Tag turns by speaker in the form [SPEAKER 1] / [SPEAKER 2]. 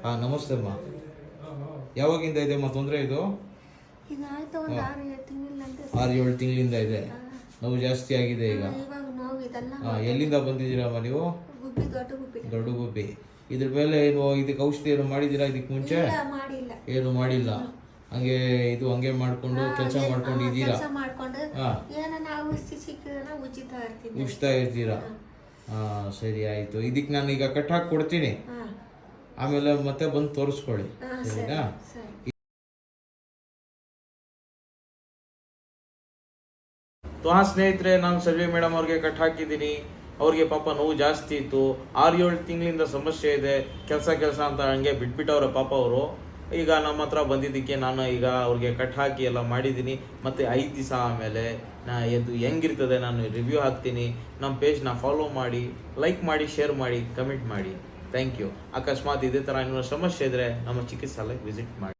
[SPEAKER 1] ಹಾಂ ನಮಸ್ತೆ ಅಮ್ಮ. ಯಾವಾಗಿಂದ ಇದೆ ಅಮ್ಮ ತೊಂದರೆ ಇದು?
[SPEAKER 2] ಇದಾಯ್ತು ಒಂದು
[SPEAKER 1] 6-7 ತಿಂಗಳಿಂದ ಇದೆ. ನೋವು ಜಾಸ್ತಿ ಆಗಿದೆ ಈಗ. ಹಾಂ ಎಲ್ಲಿಂದ ಬಂದಿದ್ದೀರಾ ಅಮ್ಮ ನೀವು? ದೊಡ್ಡ ಗುಬ್ಬಿ. ಇದ್ರ ಮೇಲೆ ಏನು ಇದಕ್ಕೆ ಔಷಧಿ ಏನು ಮಾಡಿದ್ದೀರಾ ಇದಕ್ಕೆ ಮುಂಚೆ? ಏನು ಮಾಡಿಲ್ಲ. ಹಂಗೆ ಇದು ಹಂಗೆ ಮಾಡ್ಕೊಂಡು ಕೆಲಸ ಮಾಡ್ಕೊಂಡು ಇದ್ದೀರಾ? ಉಜ್ತಾ ಇರ್ತೀರಾ? ಹಾಂ ಸರಿ ಆಯಿತು. ಇದಕ್ಕೆ ನಾನು ಈಗ ಕಟ್ ಹಾಕಿ ಕೊಡ್ತೀನಿ, ಆಮೇಲೆ ಮತ್ತೆ ಬಂದು ತೋರಿಸ್ಕೊಳ್ಳಿ, ಸರಿನಾ? ಹಾಂ ಸ್ನೇಹಿತರೆ, ನಾನು ಸರ್ವೆ ಮೇಡಮ್ ಅವ್ರಿಗೆ ಕಟ್ ಹಾಕಿದ್ದೀನಿ. ಅವ್ರಿಗೆ ಪಾಪ ನೋವು ಜಾಸ್ತಿ ಇತ್ತು, 6-7 ತಿಂಗಳಿಂದ ಸಮಸ್ಯೆ ಇದೆ. ಕೆಲಸ ಅಂತ ಹಂಗೆ ಬಿಟ್ಬಿಟ್ಟವ್ರೆ ಪಾಪ ಅವರು. ಈಗ ನಮ್ಮ ಹತ್ರ ಬಂದಿದ್ದಕ್ಕೆ ನಾನು ಈಗ ಅವ್ರಿಗೆ ಕಟ್ ಹಾಕಿ ಎಲ್ಲ ಮಾಡಿದ್ದೀನಿ. ಮತ್ತು 5 ದಿವಸ ಆಮೇಲೆ ಇದು ಹೆಂಗಿರ್ತದೆ ನಾನು ರಿವ್ಯೂ ಹಾಕ್ತೀನಿ. ನಮ್ಮ ಪೇಜ್ನ ಫಾಲೋ ಮಾಡಿ, ಲೈಕ್ ಮಾಡಿ, ಶೇರ್ ಮಾಡಿ, ಕಮೆಂಟ್ ಮಾಡಿ. Thank you. ಅಕಸ್ಮಾತ್ ಇದೇ ಥರ ಇನ್ನೂ ಸಮಸ್ಯೆ ಇದ್ದರೆ ನಮ್ಮ ಚಿಕಿತ್ಸಾಲಯಕ್ಕೆ ವಿಸಿಟ್ ಮಾಡಿ.